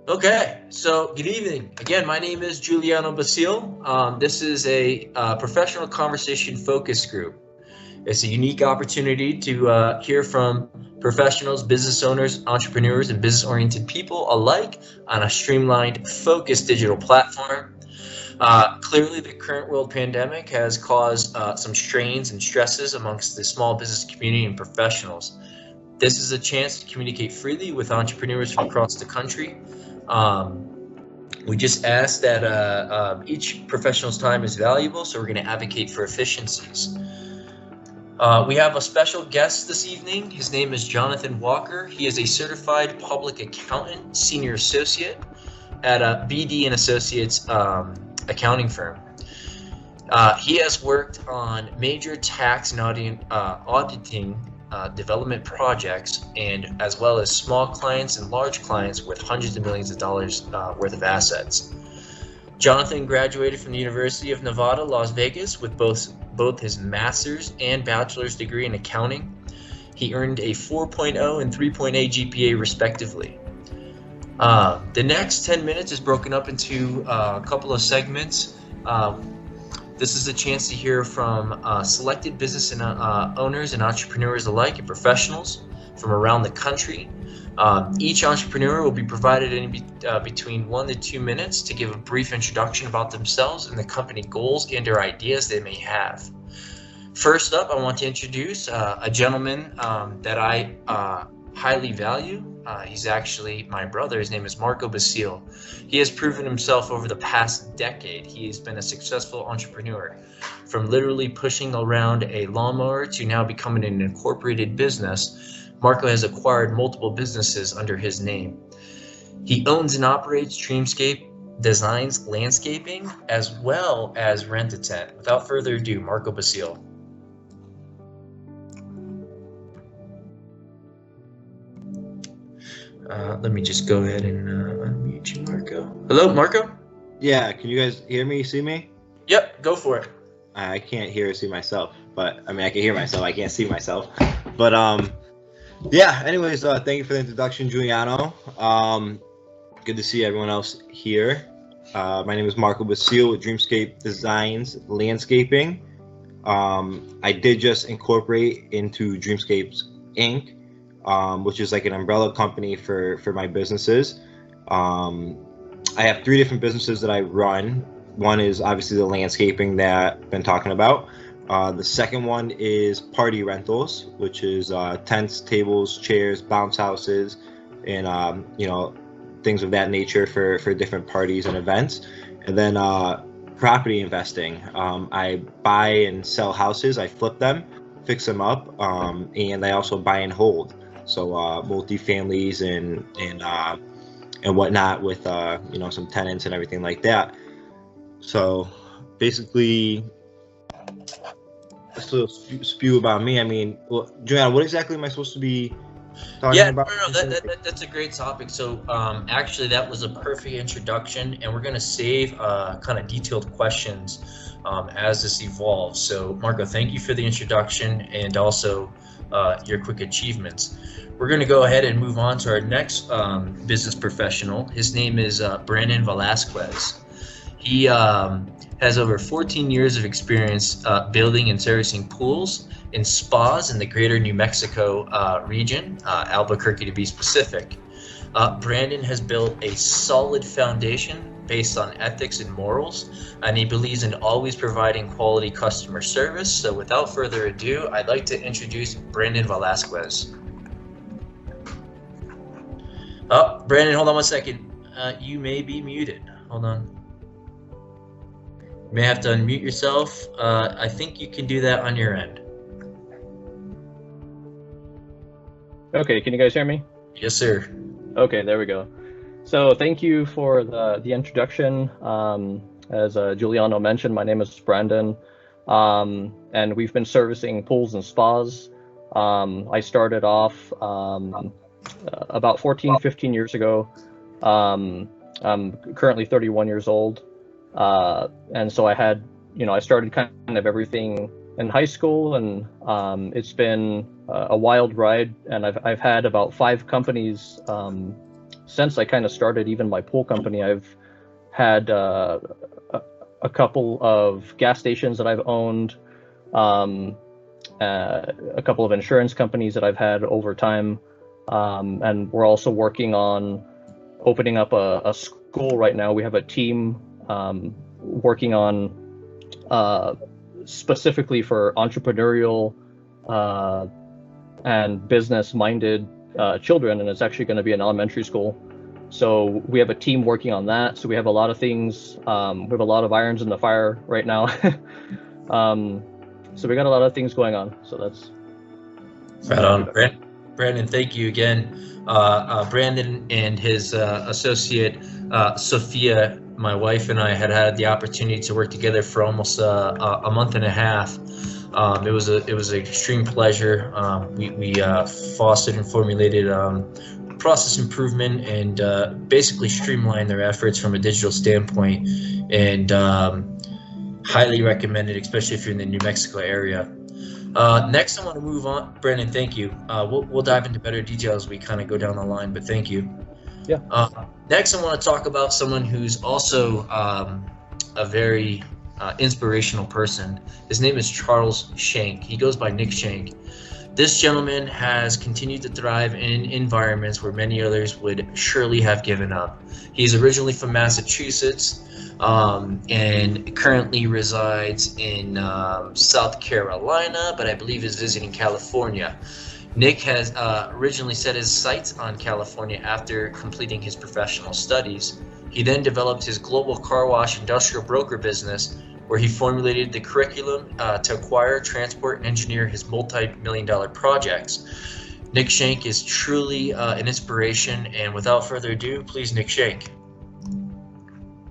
Okay, so good evening. Again, my name is Giuliano Basile. This is a professional conversation focus group. It's a unique opportunity to hear from professionals, business owners, entrepreneurs, and business-oriented people alike on a streamlined, focused digital platform. Clearly, the current world pandemic has caused some strains and stresses amongst the small business community and professionals. This is a chance to communicate freely with entrepreneurs from across the country. We just ask that each professional's time is valuable, so we're going to advocate for efficiencies. We have a special guest this evening. His name is Jonathan Walker. He is a certified public accountant, senior associate at a BD and Associates accounting firm. He has worked on major tax and auditing development projects, and as well as small clients and large clients with hundreds of millions of dollars worth of assets. Jonathan graduated from the University of Nevada, Las Vegas with both his master's and bachelor's degree in accounting. He earned a 4.0 and 3.8 GPA respectively. The next 10 minutes is broken up into a couple of segments. This is a chance to hear from selected business and owners and entrepreneurs alike and professionals from around the country. Each entrepreneur will be provided between 1 to 2 minutes to give a brief introduction about themselves and the company goals and or ideas they may have. First up, I want to introduce a gentleman that I highly value. He's actually my brother. His name is Marco Basile. He has proven himself over the past decade. He has been a successful entrepreneur, from literally pushing around a lawnmower to now becoming an incorporated business. Marco has acquired multiple businesses under his name. He owns and operates Dreamscape Designs Landscaping, as well as Rent-A-Tent. Without further ado, Marco Basile. Let me just go ahead and unmute you, Marco. Hello, Marco? Yeah, can you guys hear me, see me? Yep, go for it. I can't hear or see myself, but I mean, I can hear myself, I can't see myself. But yeah, anyways, thank you for the introduction, Giuliano. Good to see everyone else here. My name is Marco Basile with Dreamscape Designs Landscaping. I did just incorporate into Dreamscapes Inc., which is like an umbrella company for my businesses. I have 3 different businesses that I run. One is obviously the landscaping that I've been talking about. The second one is party rentals, which is tents, tables, chairs, bounce houses, and things of that nature for different parties and events. And then property investing. I buy and sell houses. I flip them, fix them up, and I also buy and hold. So multi-families and whatnot with some tenants and everything like that. So basically, just a little spew about me. I mean, well, Giuliano, what exactly am I supposed to be talking about? That's a great topic. So actually, that was a perfect introduction, and we're going to save kind of detailed questions as this evolves. So Marco, thank you for the introduction and also your quick achievements. We're going to go ahead and move on to our next business professional. His name is Brandon Velasquez. He has over 14 years of experience building and servicing pools and spas in the greater New Mexico region, Albuquerque to be specific. Brandon has built a solid foundation based on ethics and morals, and he believes in always providing quality customer service. So without further ado, I'd like to introduce Brandon Velasquez. Oh, Brandon, hold on 1 second. You may be muted. Hold on. You may have to unmute yourself. I think you can do that on your end. Okay, can you guys hear me? Yes, sir. Okay, there we go. So thank you for the introduction. As Giuliano mentioned, my name is Brandon, and we've been servicing pools and spas. I started off about 15 years ago. I'm currently 31 years old. And so I had, I started kind of everything in high school, and it's been a wild ride. And I've had about 5 companies since I kind of started even my pool company. I've had a couple of gas stations that I've owned, a couple of insurance companies that I've had over time, and we're also working on opening up a school right now. We have a team working on specifically for entrepreneurial and business-minded children, and it's actually going to be an elementary school. So we have a team working on that. So we have a lot of things. We have a lot of irons in the fire right now. So we got a lot of things going on. So that's right on. Brandon, thank you again. Brandon and his associate Sophia, my wife, and I had the opportunity to work together for almost a month and a half. It was an extreme pleasure. We fostered and formulated process improvement and basically streamlined their efforts from a digital standpoint, and highly recommended, especially if you're in the New Mexico area. Next, I want to move on. Brandon, thank you. We'll dive into better details as we kind of go down the line, but thank you. Yeah. Next, I want to talk about someone who's also a very inspirational person. His name is Charles Shank. He goes by Nick Shank. This gentleman has continued to thrive in environments where many others would surely have given up. He's originally from Massachusetts and currently resides in South Carolina, but I believe is visiting California. Nick has originally set his sights on California after completing his professional studies. He then developed his global car wash industrial broker business, where he formulated the curriculum to acquire, transport, and engineer his multi-million-dollar projects. Nick Shank is truly an inspiration, and without further ado, please, Nick Shank.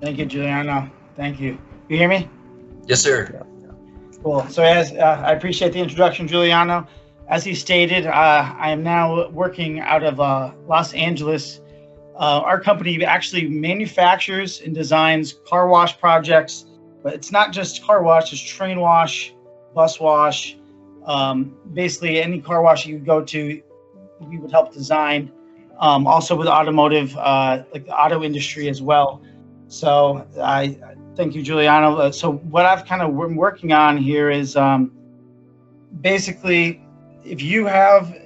Thank you, Giuliano. Thank you. You hear me? Yes, sir. Cool. So as I appreciate the introduction, Giuliano. As he stated, I am now working out of Los Angeles. Our company actually manufactures and designs car wash projects, but it's not just car wash, it's train wash, bus wash, basically any car wash you go to, we would help design. Also with automotive, like the auto industry as well. So I thank you, Giuliano. So what I've kind of been working on here is basically, if you have,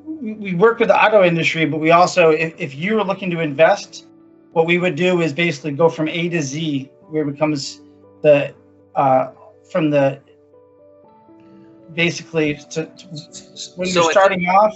we work with the auto industry, but we also, if you are looking to invest, what we would do is basically go from A to Z, where it becomes the, from the, basically, when you're starting off.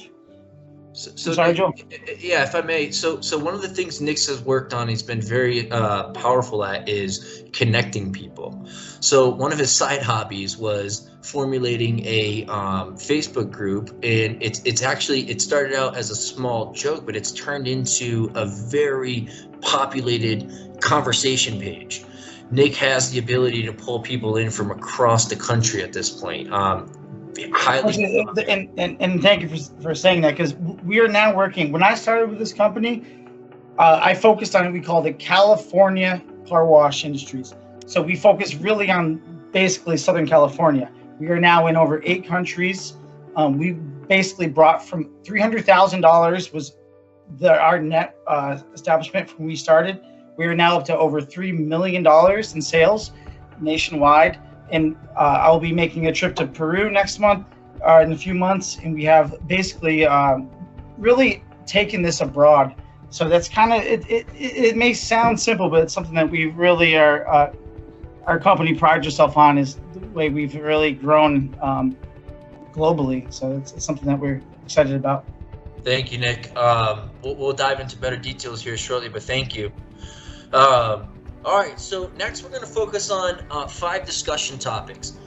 So sorry, Joe. Yeah, if I may. So one of the things Nick has worked on, he's been very powerful at, is connecting people. So one of his side hobbies was formulating a Facebook group, and it started out as a small joke, but it's turned into a very populated conversation page. Nick has the ability to pull people in from across the country at this point. Highly, and thank you for saying that, because we are now working. When I started with this company, I focused on what we call the California car wash industries. So we focus really on basically Southern California. We are now in over 8 countries. We basically brought from $300,000 was our net establishment from when we started. We are now up to over $3 million in sales nationwide. And I'll be making a trip to Peru next month, in a few months, and we have basically really taken this abroad. So that's kind of it may sound simple, but it's something that we really are. Our company prides itself on, is the way we've really grown globally. So it's something that we're excited about. Thank you, Nick. We'll dive into better details here shortly, but thank you. All right, so next we're going to focus on 5 discussion topics.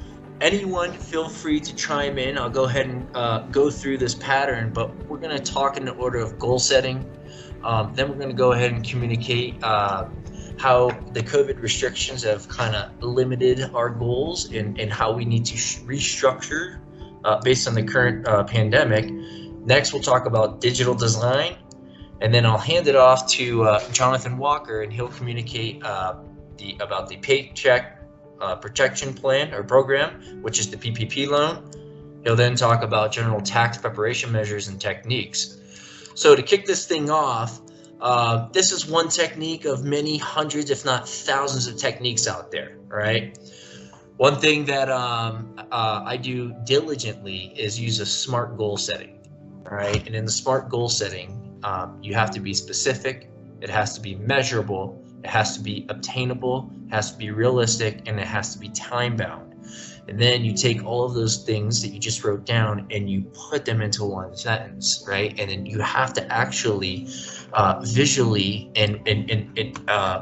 Anyone feel free to chime in. I'll go ahead and go through this pattern, but we're going to talk in the order of goal setting. Then we're going to go ahead and communicate how the COVID restrictions have kind of limited our goals and how we need to restructure based on the current pandemic. Next, we'll talk about digital design. And then I'll hand it off to Jonathan Walker, and he'll communicate about the paycheck protection plan or program, which is the PPP loan. He'll then talk about general tax preparation measures and techniques. So to kick this thing off, this is one technique of many hundreds, if not thousands of techniques out there, right? One thing that I do diligently is use a SMART goal setting, all right? And in the SMART goal setting, you have to be specific, it has to be measurable, it has to be obtainable, it has to be realistic, and it has to be time-bound. And then you take all of those things that you just wrote down and you put them into one sentence, right? And then you have to actually visually and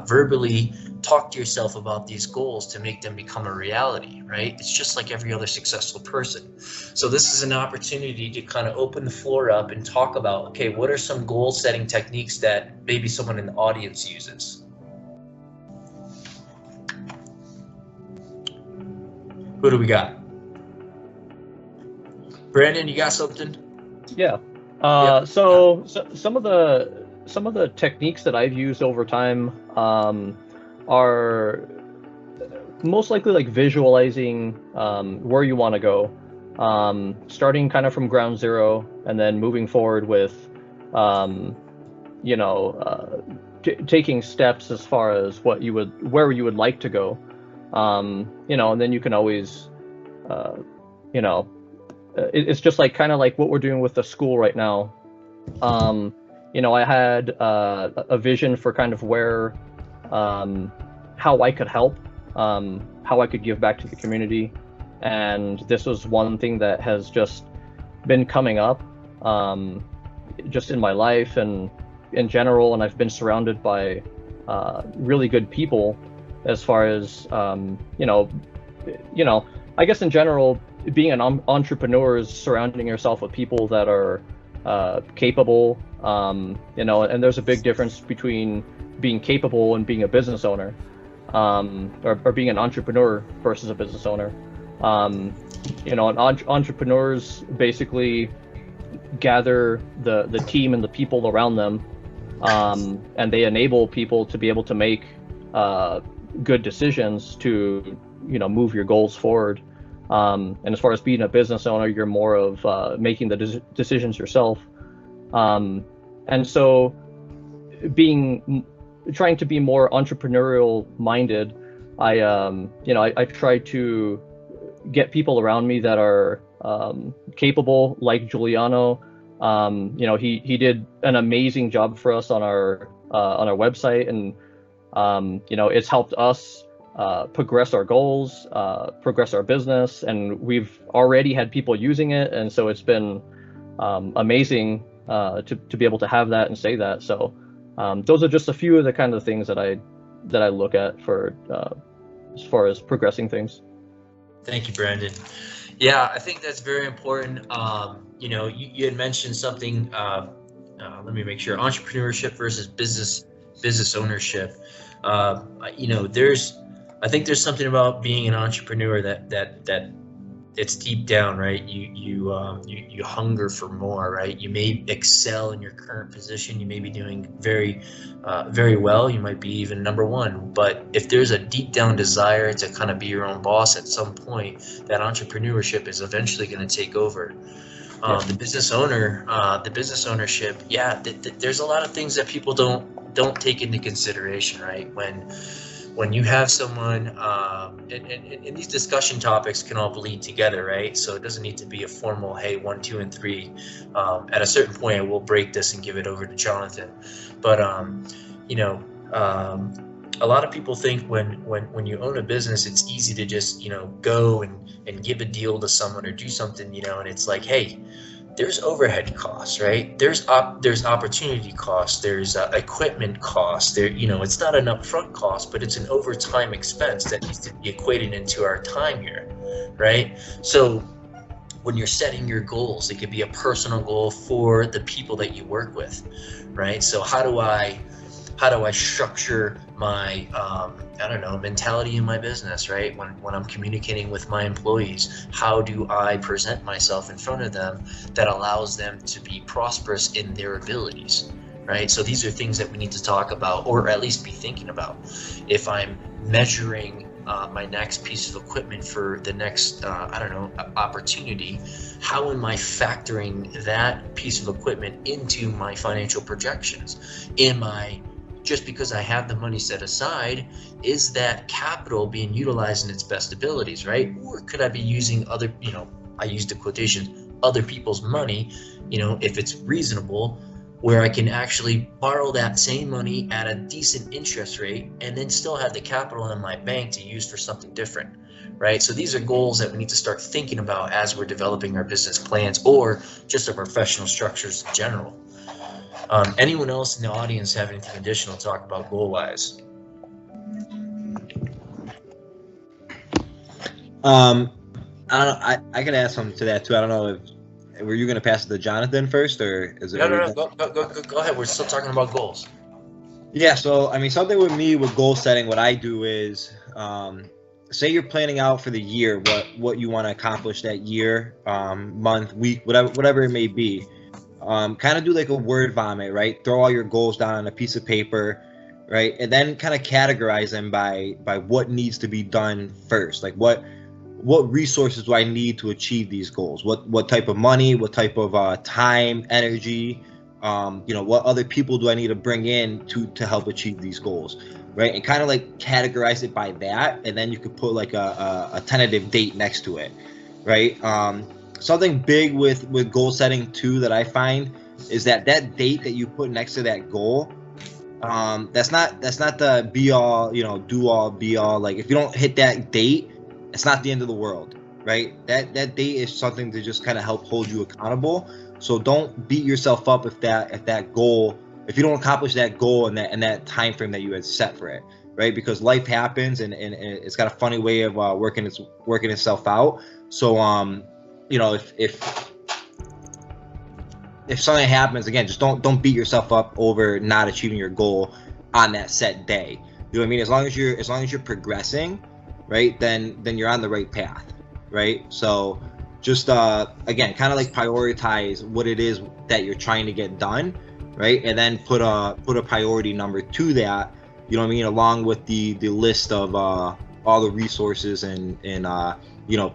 verbally talk to yourself about these goals to make them become a reality, right? It's just like every other successful person. So this is an opportunity to kind of open the floor up and talk about, okay, what are some goal setting techniques that maybe someone in the audience uses? Who do we got? Brandon, you got something? Yeah. So some of the techniques that I've used over time are most likely like visualizing where you want to go, starting kind of from ground zero and then moving forward with, taking steps as far as where you would like to go. And then you can always, it's just like kind of like what we're doing with the school right now. I had a vision for kind of where, how I could help, how I could give back to the community. And this was one thing that has just been coming up, just in my life and in general. And I've been surrounded by really good people as far as, I guess in general, being an entrepreneur is surrounding yourself with people that are capable, and there's a big difference between being capable and being a business owner, or being an entrepreneur versus a business owner. Entrepreneurs basically gather the team and the people around them, and they enable people to be able to make good decisions to move your goals forward. And as far as being a business owner, you're more of making the decisions yourself. And so trying to be more entrepreneurial minded, I try to get people around me that are capable, like Giuliano. He did an amazing job for us on our website, and it's helped us progress our goals, progress our business, and we've already had people using it, and so it's been amazing to be able to have that and say that. So those are just a few of the kind of things that I look at for as far as progressing things. Thank you, Brandon. Yeah, I think that's very important. You had mentioned something. Let me make sure. Entrepreneurship versus business ownership. I think there's something about being an entrepreneur that it's deep down, right? You hunger for more, right? You may excel in your current position. You may be doing very well. You might be even number one. But if there's a deep down desire to kind of be your own boss at some point, that entrepreneurship is eventually going to take over. The business ownership, there's a lot of things that people don't take into consideration, right? When you have someone, and these discussion topics can all bleed together, right? So it doesn't need to be a formal, hey, 1, 2, and 3. At a certain point, I will break this and give it over to Jonathan. But a lot of people think when you own a business, it's easy to just go and give a deal to someone or do something, and it's like, hey, there's overhead costs, right? There's opportunity costs. There's equipment costs. It's not an upfront cost, but it's an overtime expense that needs to be equated into our time here, right? So when you're setting your goals, it could be a personal goal for the people that you work with, right? So how do I structure my mentality in my business, right? When I'm communicating with my employees, how do I present myself in front of them that allows them to be prosperous in their abilities, right? So these are things that we need to talk about, or at least be thinking about. If I'm measuring my next piece of equipment for the next, opportunity, how am I factoring that piece of equipment into my financial projections? Am I, just because I have the money set aside, is that capital being utilized in its best abilities, right? Or could I be using other, I use the quotations, other people's money, if it's reasonable, where I can actually borrow that same money at a decent interest rate and then still have the capital in my bank to use for something different, right? So these are goals that we need to start thinking about as we're developing our business plans or just our professional structures in general. Anyone else in the audience have anything additional to talk about goal-wise? I don't know. I could add something to that too. I don't know if were you going to pass it to Jonathan first, or is it? No. Go ahead. We're still talking about goals. Yeah. So I mean, something with me with goal setting, what I do is, say you're planning out for the year, what you want to accomplish that year, month, week, whatever it may be. Kind of do like a word vomit, right? Throw all your goals down on a piece of paper, right? And then kind of categorize them by what needs to be done first. Like what resources do I need to achieve these goals? What type of money, what type of time, energy, what other people do I need to bring in to help achieve these goals, right? And kind of like categorize it by that, and then you could put like a tentative date next to it, right? Something big with goal setting too that I find is that date that you put next to that goal, that's not the be all, do all, be all. Like if you don't hit that date, it's not the end of the world, right? That date is something to just kind of help hold you accountable. So don't beat yourself up if you don't accomplish that goal in that time frame that you had set for it, right? Because life happens and it's got a funny way of working itself out. So if something happens, again, just don't beat yourself up over not achieving your goal on that set day. You know what I mean? As long as you're progressing, right, then you're on the right path, right? So just again, kind of like prioritize what it is that you're trying to get done, right? And then put a priority number to that, you know what I mean, along with the list of all the resources and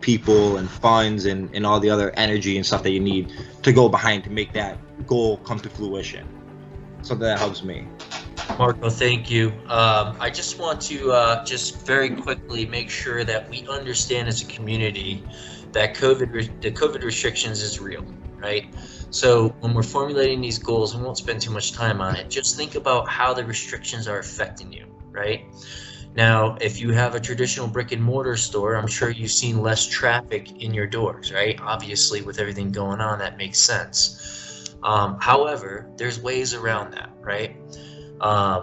people and funds and all the other energy and stuff that you need to go behind to make that goal come to fruition. Something that helps me. Marco, thank you. I just want to just very quickly make sure that we understand as a community that the COVID restrictions is real, right? So when we're formulating these goals, we won't spend too much time on it. Just think about how the restrictions are affecting you, right? Now, if you have a traditional brick and mortar store, I'm sure you've seen less traffic in your doors, right? Obviously, with everything going on, that makes sense. However, there's ways around that, right?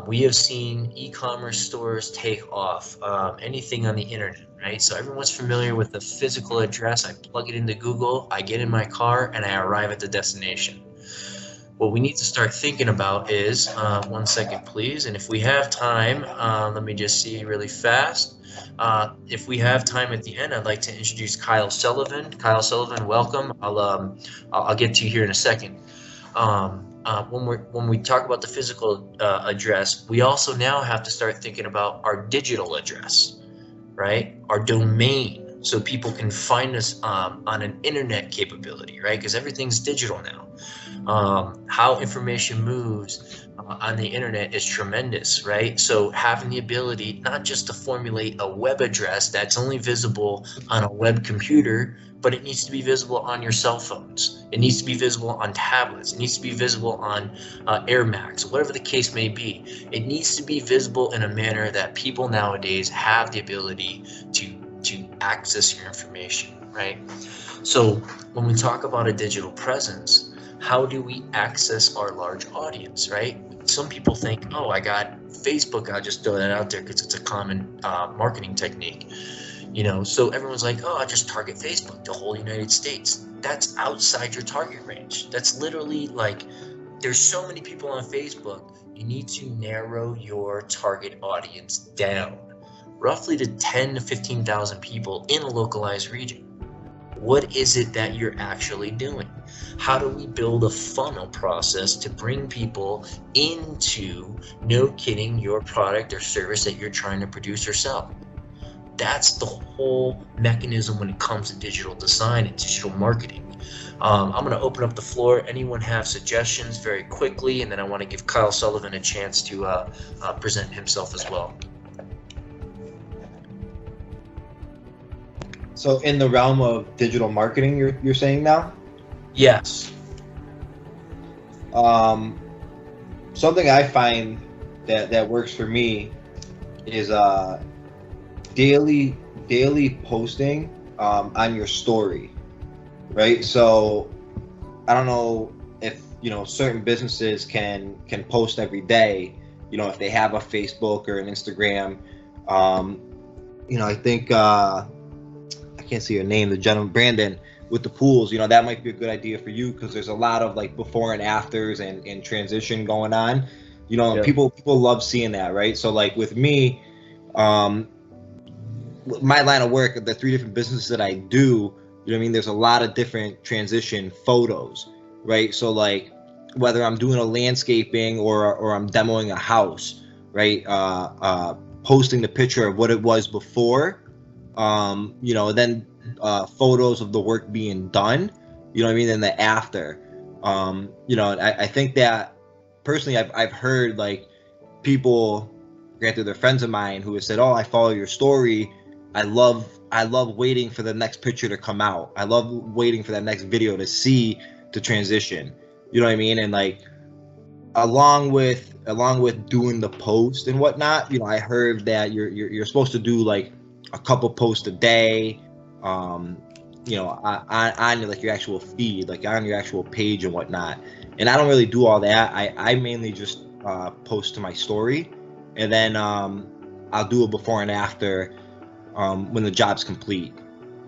We have seen e-commerce stores take off, anything on the internet, right? So everyone's familiar with the physical address. I plug it into Google, I get in my car, and I arrive at the destination. What we need to start thinking about is, 1 second, please. And if we have time, let me just see really fast. If we have time at the end, I'd like to introduce Kyle Sullivan. Kyle Sullivan, welcome. I'll get to you here in a second. When we talk about the physical address, we also now have to start thinking about our digital address, right? Our domain, so people can find us on an internet capability, right? Because everything's digital now. How information moves on the internet is tremendous, right? So having the ability not just to formulate a web address that's only visible on a web computer, but it needs to be visible on your cell phones. It needs to be visible on tablets. It needs to be visible on Air Max, whatever the case may be. It needs to be visible in a manner that people nowadays have the ability to access your information, right? So when we talk about a digital presence, how do we access our large audience, right? Some people think, oh, I got Facebook, I'll just throw that out there because it's a common marketing technique. So everyone's like, oh, I'll just target Facebook, the whole United States. That's outside your target range. That's literally like, there's so many people on Facebook, you need to narrow your target audience down, roughly to 10 to 15,000 people in a localized region. What is it that you're actually doing? How do we build a funnel process to bring people into, no kidding, your product or service that you're trying to produce or sell? that's the whole mechanism when it comes to digital design and digital marketing. I'm going to open up the floor. Anyone have suggestions very quickly, and then I want to give Kyle Sullivan a chance to present himself as well. So in the realm of digital marketing, you're saying now? Yes. Something I find that works for me is daily posting on your story, right? So I don't know if certain businesses can post every day, if they have a Facebook or an Instagram. I think I can't see your name, the gentleman Brandon with the pools, that might be a good idea for you, because there's a lot of like before and afters and transition going on. Yeah. People love seeing that, right? So like with me, my line of work, the 3 different businesses that I do, there's a lot of different transition photos, right? So like whether I'm doing a landscaping or I'm demoing a house, right? Posting the picture of what it was before, then photos of the work being done, and the after. I think that personally I've heard like people, granted they're friends of mine, who have said, oh, I follow your story. I love waiting for the next picture to come out. I love waiting for that next video to see the transition. You know what I mean? And like along with doing the post and whatnot, I heard that you're supposed to do like a couple posts a day, on like your actual feed, like on your actual page and whatnot. And I don't really do all that. I mainly just post to my story, and then I'll do a before and after when the job's complete.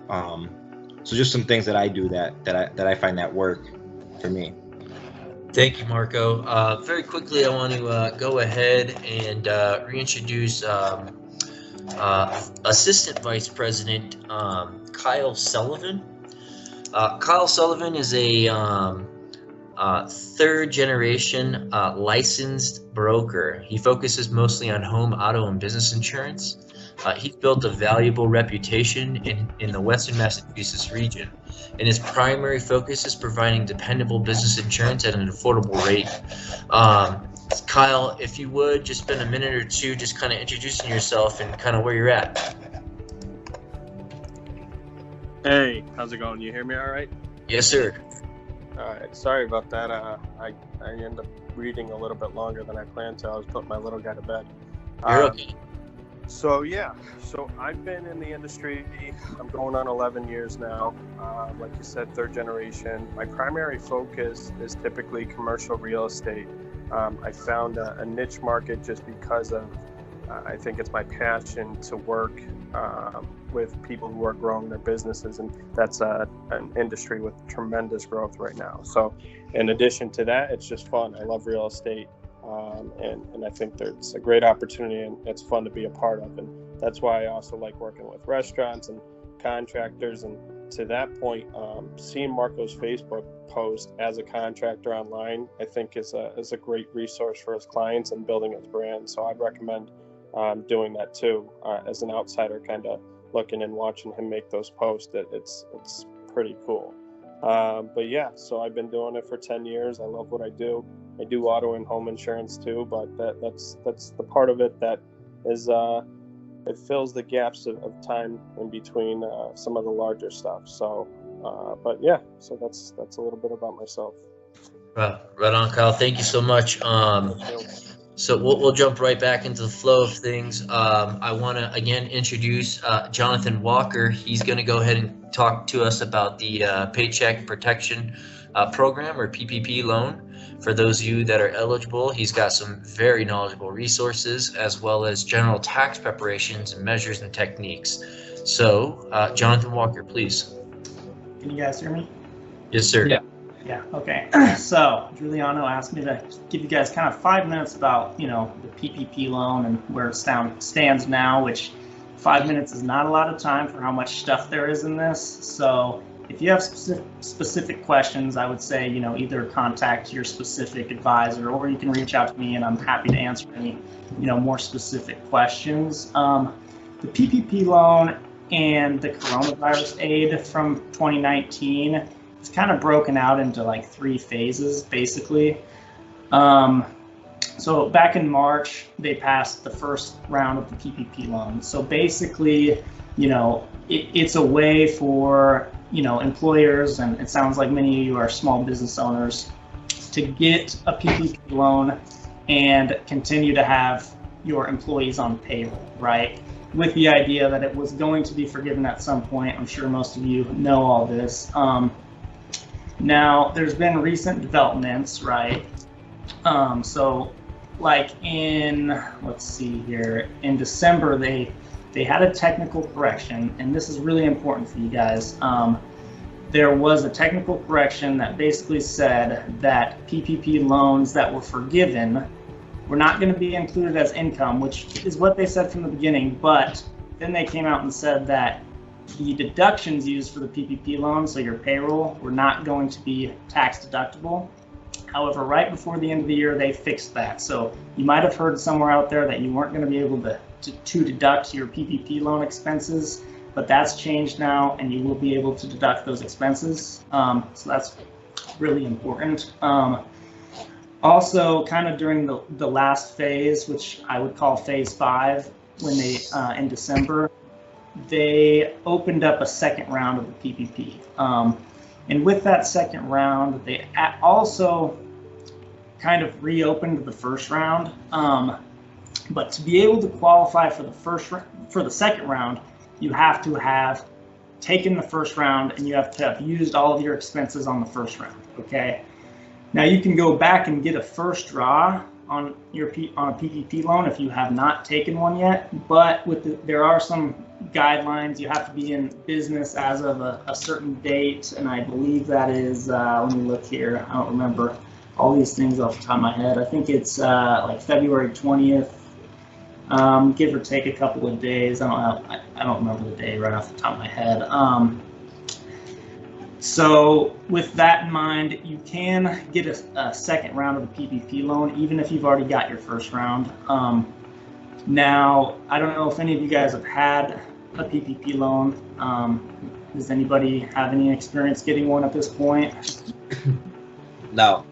So just some things that I do that I find that work for me. Thank you, Marco. Very quickly, I want to go ahead and reintroduce Assistant Vice President Kyle Sullivan. Kyle Sullivan is a third generation licensed broker. He focuses mostly on home, auto, and business insurance. He's built a valuable reputation in the Western Massachusetts region, and his primary focus is providing dependable business insurance at an affordable rate. Kyle, if you would, just spend a minute or two just kind of introducing yourself and kind of where you're at. Hey, how's it going? You hear me all right? Yes, sir. All right, sorry about that. I ended up reading a little bit longer than I planned to. I was putting my little guy to bed. You're okay. So I've been in the industry, I'm going on 11 years now. Like you said, third generation. My primary focus is typically commercial real estate. I found a niche market just because of, I think it's my passion to work with people who are growing their businesses, and that's an industry with tremendous growth right now. So in addition to that, it's just fun. I love real estate. And I think there's a great opportunity, and it's fun to be a part of. And that's why I also like working with restaurants and contractors. And to that point, seeing Marco's Facebook post as a contractor online, I think is a great resource for his clients and building his brand. So I'd recommend doing that too, as an outsider, kind of looking and watching him make those posts. It's pretty cool. But yeah, so I've been doing it for 10 years. I love what I do. I do auto and home insurance too, but that's the part of it that is it fills the gaps of time in between some of the larger stuff. So, but yeah, so that's a little bit about myself. Right on, Kyle. Thank you so much. So we'll jump right back into the flow of things. I want to again introduce Jonathan Walker. He's going to go ahead and talk to us about the Paycheck Protection Program, or PPP loan. For those of you that are eligible, he's got some very knowledgeable resources, as well as general tax preparations and measures and techniques. So, Jonathan Walker, please. Can you guys hear me? Yes, sir. Yeah. Okay. So Giuliano asked me to give you guys kind of 5 minutes about, the PPP loan and where it stands now, which 5 minutes is not a lot of time for how much stuff there is in this. So if you have specific questions, I would say, either contact your specific advisor, or you can reach out to me and I'm happy to answer any, more specific questions. the PPP loan and the coronavirus aid from 2019 is kind of broken out into like 3 phases, basically. So back in March, they passed the first round of the PPP loan. So basically, it's a way for, employers, and it sounds like many of you are small business owners, to get a PPP loan and continue to have your employees on payroll, right? With the idea that it was going to be forgiven at some point. I'm sure most of you know all this. Now, there's been recent developments, right? So like let's see here, in December, they had a technical correction, and this is really important for you guys. There was a technical correction that basically said that PPP loans that were forgiven were not going to be included as income, which is what they said from the beginning, but then they came out and said that the deductions used for the PPP loan, so your payroll, were not going to be tax deductible. However, right before the end of the year, they fixed that. So you might have heard somewhere out there that you weren't going to be able to deduct your PPP loan expenses, but that's changed now, and you will be able to deduct those expenses. So that's really important. Also, kind of during the last phase, which I would call phase 5, when they, in December, they opened up a second round of the PPP. And with that second round, they also kind of reopened the first round. But to be able to qualify for the second round, you have to have taken the first round, and you have to have used all of your expenses on the first round. Okay. Now you can go back and get a first draw on a PPP loan if you have not taken one yet, but there are some guidelines. You have to be in business as of a certain date, and I believe that is, let me look here, I don't remember all these things off the top of my head. I think it's like February 20th, give or take a couple of days. I don't remember the day right off the top of my head. So with that in mind, you can get a second round of the PPP loan, even if you've already got your first round. Now, I don't know if any of you guys have had a PPP loan. Does anybody have any experience getting one at this point? No.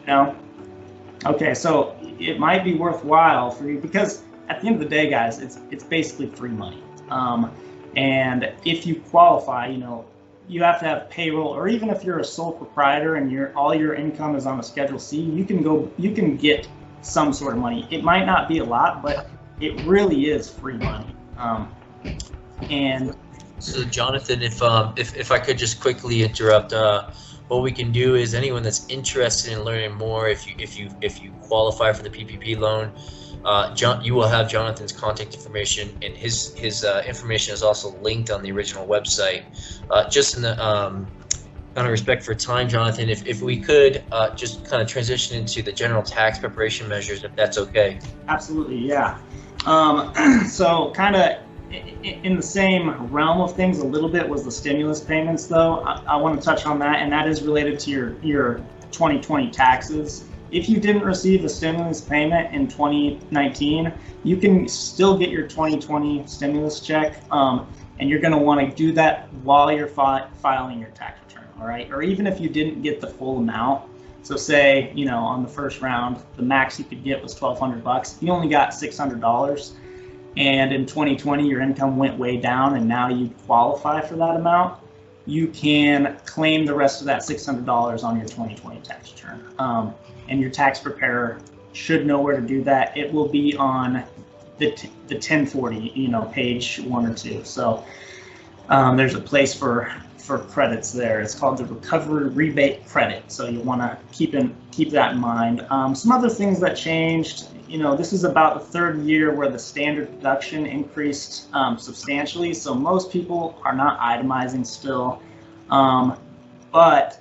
No? Okay, so it might be worthwhile for you, because at the end of the day, guys, it's basically free money. And if you qualify, you have to have payroll, or even if you're a sole proprietor and all your income is on a Schedule C, you can get some sort of money. It might not be a lot, but it really is free money. And so, Jonathan, if I could just quickly interrupt, what we can do is anyone that's interested in learning more, if you qualify for the PPP loan, you will have Jonathan's contact information, and his information is also linked on the original website. Just in the kind of respect for time, Jonathan, if we could just kind of transition into the general tax preparation measures, if that's okay. Absolutely, yeah. So kind of in the same realm of things a little bit was the stimulus payments, though. I want to touch on that, and that is related to your 2020 taxes. If you didn't receive a stimulus payment in 2019, you can still get your 2020 stimulus check, and you're going to want to do that while you're filing your tax return, all right? Or even if you didn't get the full amount. So say, on the first round, the max you could get was $1,200. You only got $600, and in 2020 your income went way down, and now you qualify for that amount. You can claim the rest of that $600 on your 2020 tax return. And your tax preparer should know where to do that. It will be on the 1040, page 1 or 2. So there's a place for credits there. It's called the recovery rebate credit. So you want to keep that in mind. Some other things that changed. This is about the third year where the standard deduction increased substantially. So most people are not itemizing still, but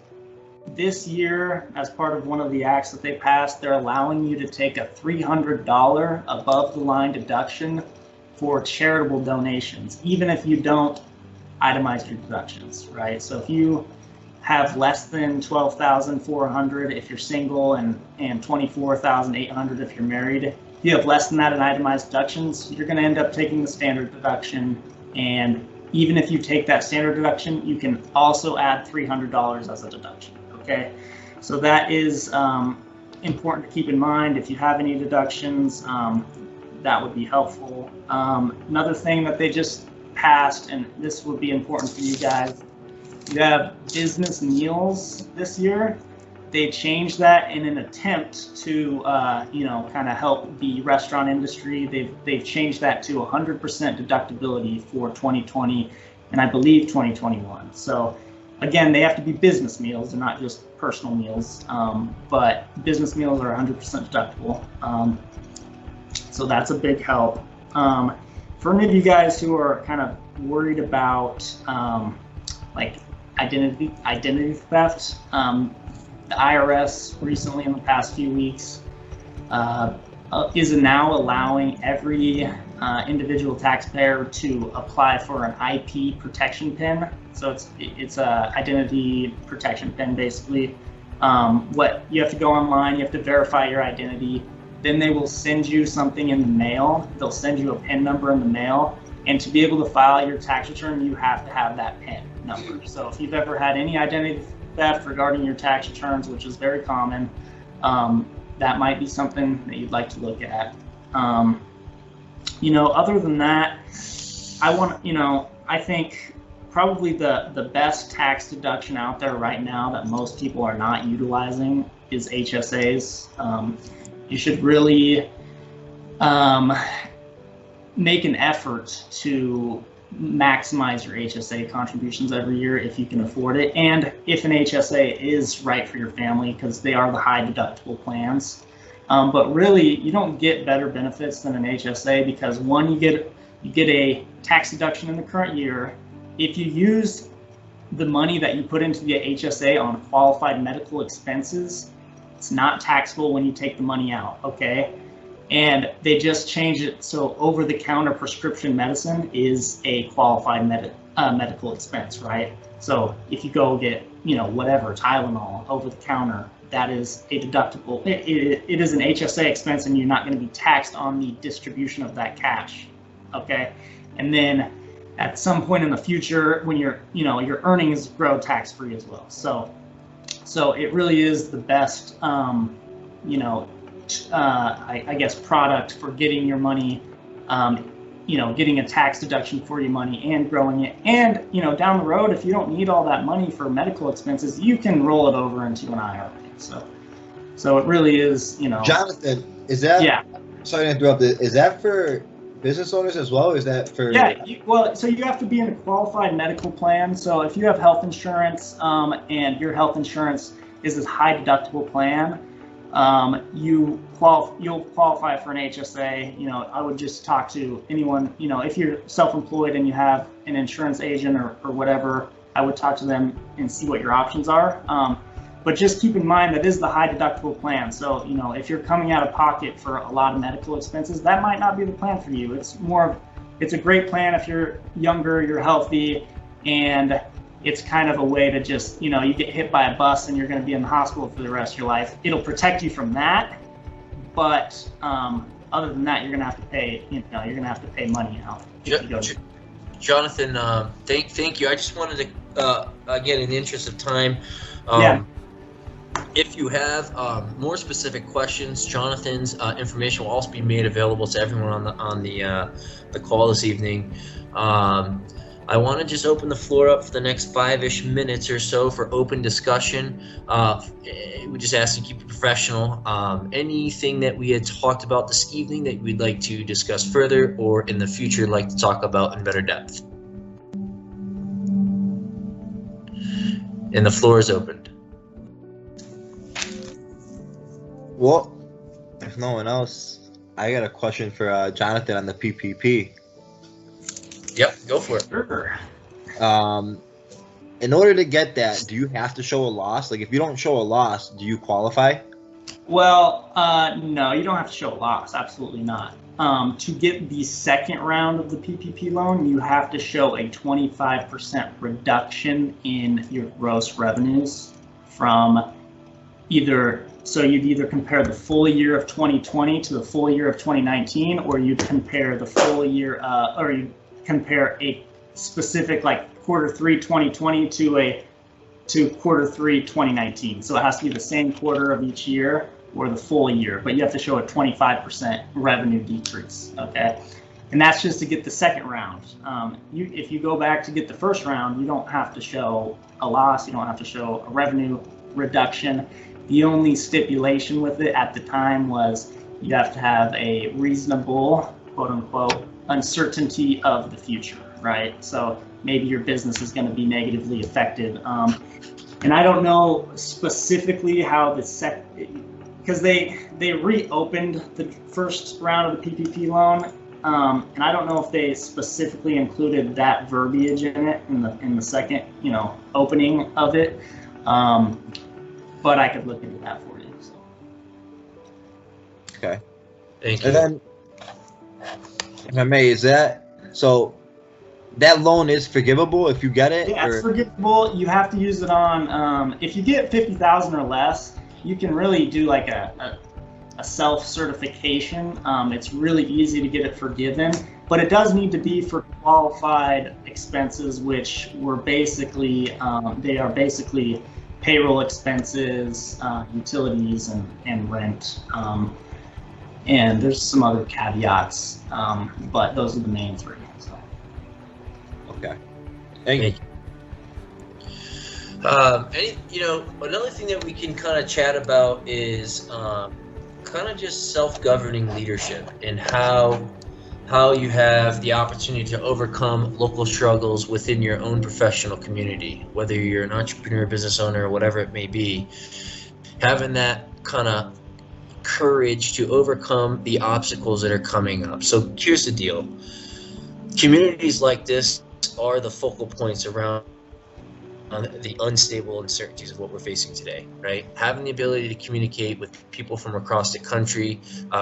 this year, as part of one of the acts that they passed, they're allowing you to take a $300 above the line deduction for charitable donations, even if you don't itemize your deductions, right? So if you have less than $12,400 if you're single, and $24,800 if you're married, you have less than that in itemized deductions, you're going to end up taking the standard deduction. And even if you take that standard deduction, you can also add $300 as a deduction. Okay, so that is important to keep in mind. If you have any deductions, that would be helpful. Another thing that they just passed, and this would be important for you guys, you have business meals this year. They changed that in an attempt to, kind of help the restaurant industry. They've changed that to 100% deductibility for 2020 and I believe 2021. So again, they have to be business meals. They're not just personal meals, but business meals are 100% deductible. So that's a big help. For any of you guys who are kind of worried about like identity theft, the IRS recently in the past few weeks is now allowing every individual taxpayer to apply for an IP protection PIN. So it's a identity protection PIN basically. What you have to go online, you have to verify your identity. Then they will send you something in the mail. They'll send you a PIN number in the mail. And to be able to file your tax return, you have to have that PIN number. So if you've ever had any identity theft regarding your tax returns, which is very common, that might be something that you'd like to look at. Other than that, I think probably the best tax deduction out there right now that most people are not utilizing is HSAs. You should really make an effort to maximize your HSA contributions every year if you can afford it, and if an HSA is right for your family, because they are the high deductible plans. But really, you don't get better benefits than an HSA because one, you get a tax deduction in the current year. If you use the money that you put into the HSA on qualified medical expenses, it's not taxable when you take the money out, okay? And they just changed it so over-the-counter prescription medicine is a qualified medical expense, right? So if you go get, whatever, Tylenol over-the-counter, that is a deductible. It is an HSA expense, and you're not going to be taxed on the distribution of that cash, okay? And then at some point in the future, when your earnings grow tax-free as well. So it really is the best, I guess, product for getting your money, getting a tax deduction for your money and growing it. And, down the road, if you don't need all that money for medical expenses, you can roll it over into an IRA. So it really is, Jonathan, is that? Yeah. Sorry to interrupt. Is that for business owners as well? Or is that for? Yeah. So you have to be in a qualified medical plan. So if you have health insurance, and your health insurance is a high deductible plan, you'll qualify for an HSA. I would just talk to anyone, if you're self-employed and you have an insurance agent or whatever, I would talk to them and see what your options are. But just keep in mind that is the high deductible plan. So, if you're coming out of pocket for a lot of medical expenses, that might not be the plan for you. It's a great plan if you're younger, you're healthy, and it's kind of a way to just, you get hit by a bus and you're going to be in the hospital for the rest of your life. It'll protect you from that, but other than that, you're going to have to pay. You're going to have to pay money out. Jonathan, thank you. I just wanted to, again, in the interest of time, if you have more specific questions, Jonathan's information will also be made available to everyone on the call this evening. I want to just open the floor up for the next 5-ish minutes or so for open discussion. We just ask you to keep it professional. Anything that we had talked about this evening that we'd like to discuss further or in the future like to talk about in better depth. And the floor is opened. Well, if no one else, I got a question for Jonathan on the PPP. Yep, go for it. Sure. In order to get that, do you have to show a loss? Like, if you don't show a loss, do you qualify? Well, no, you don't have to show a loss. Absolutely not. To get the second round of the PPP loan, you have to show a 25% reduction in your gross revenues from either So you'd either compare the full year of 2020 to the full year of 2019, or you'd compare the full year, or you compare a specific like Q3 2020 to Q3 2019. So it has to be the same quarter of each year or the full year, but you have to show a 25% revenue decrease. Okay, and that's just to get the second round. If you go back to get the first round, you don't have to show a loss. You don't have to show a revenue reduction. The only stipulation with it at the time was you have to have a reasonable, quote unquote, uncertainty of the future, right? So maybe your business is going to be negatively affected. And I don't know specifically how the because they reopened the first round of the PPP loan, and I don't know if they specifically included that verbiage in it in the second, opening of it. But I could look into that for you. So. Okay. Thank you. And then, if I may, so that loan is forgivable if you get it? Yeah, it's forgivable. You have to use it on, if you get 50,000 or less, you can really do like a self-certification. It's really easy to get it forgiven, but it does need to be for qualified expenses, which were basically, they are basically payroll expenses, utilities, and rent. And there's some other caveats, but those are the main three. So. Okay. Thank you. Another thing that we can kind of chat about is kind of just self-governing leadership and how you have the opportunity to overcome local struggles within your own professional community, whether you're an entrepreneur, business owner, or whatever it may be. Having that kind of courage to overcome the obstacles that are coming up. So here's the deal. Communities like this are the focal points around the unstable uncertainties of what we're facing today, right? Having the ability to communicate with people from across the country,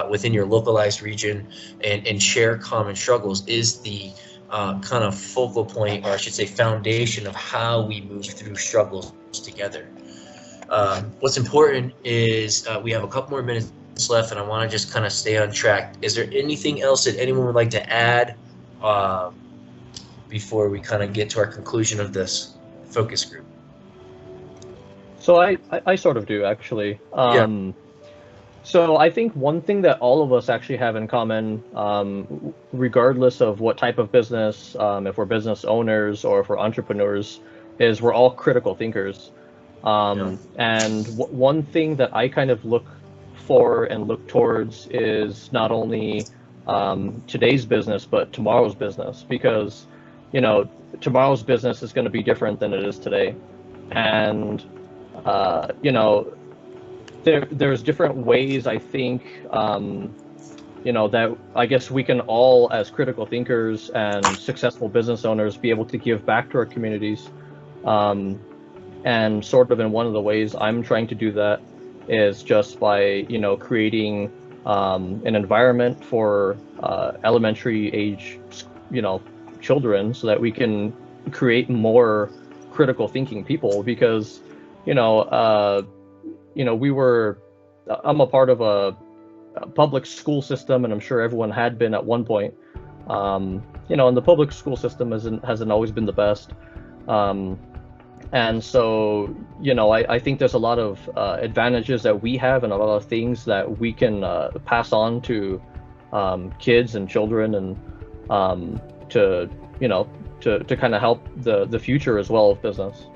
within your localized region, and share common struggles is the kind of focal point, or I should say foundation, of how we move through struggles together. What's important is we have a couple more minutes left, and I want to just kind of stay on track. Is there anything else that anyone would like to add before we kind of get to our conclusion of this focus group? So I sort of do, actually. So I think one thing that all of us actually have in common, regardless of what type of business, if we're business owners or if we're entrepreneurs, is we're all critical thinkers. And one thing that I kind of look for and look towards is not only today's business, but tomorrow's business, because tomorrow's business is going to be different than it is today. And there's different ways, I think, that I guess we can all, as critical thinkers and successful business owners, be able to give back to our communities. And sort of in one of the ways I'm trying to do that is just by creating an environment for elementary age children, so that we can create more critical thinking people. Because I'm a part of a public school system, and I'm sure everyone had been at one point. And the public school system hasn't always been the best. And so, I think there's a lot of advantages that we have, and a lot of things that we can pass on to kids and children, and to kind of help the future as well of business.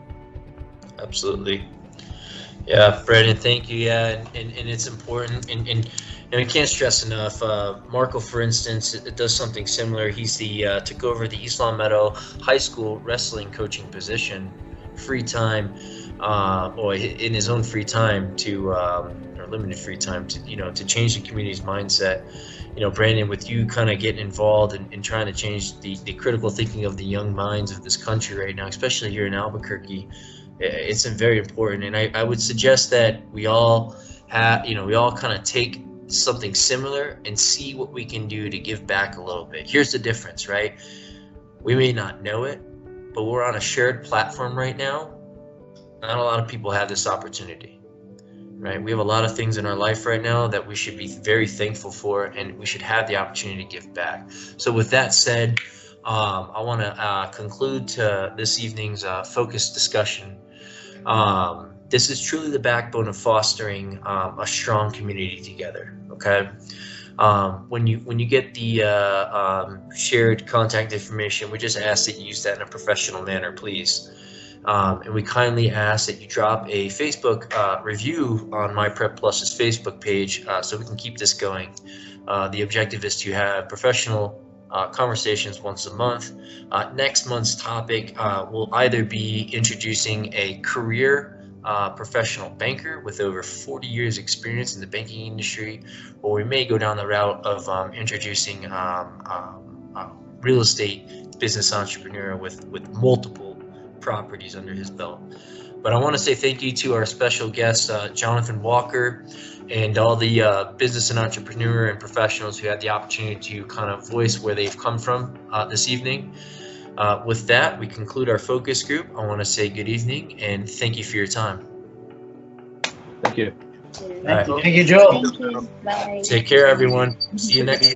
Absolutely. Yeah, Brandon, thank you. Yeah, and it's important, and we can't stress enough. Marco, for instance, it does something similar. He's took over the East Long Meadow High School wrestling coaching position, free time, or in his own free time or limited free time to change the community's mindset. Brandon, with you kind of getting involved in trying to change the critical thinking of the young minds of this country right now, especially here in Albuquerque, it's very important. And I would suggest that we all kind of take something similar and see what we can do to give back a little bit. Here's the difference, right? We may not know it, but we're on a shared platform right now. Not a lot of people have this opportunity. right? We have a lot of things in our life right now that we should be very thankful for, and we should have the opportunity to give back. So with that said, I want to conclude this evening's focused discussion. This is truly the backbone of fostering a strong community together. Okay. When you get the shared contact information, we just ask that you use that in a professional manner, please. And we kindly ask that you drop a Facebook review on myPrepPlus's Facebook page so we can keep this going. The objective is to have professional conversations once a month. Next month's topic will either be introducing a career professional banker with over 40 years experience in the banking industry, or we may go down the route of introducing real estate business entrepreneur with multiple properties under his belt. But I want to say thank you to our special guest, Jonathan Walker, and all the business and entrepreneur and professionals who had the opportunity to kind of voice where they've come from this evening. With that, we conclude our focus group. I want to say good evening and thank you for your time. Thank you. Thank you, Joel. Thank you. Bye. Take care, everyone. See you next.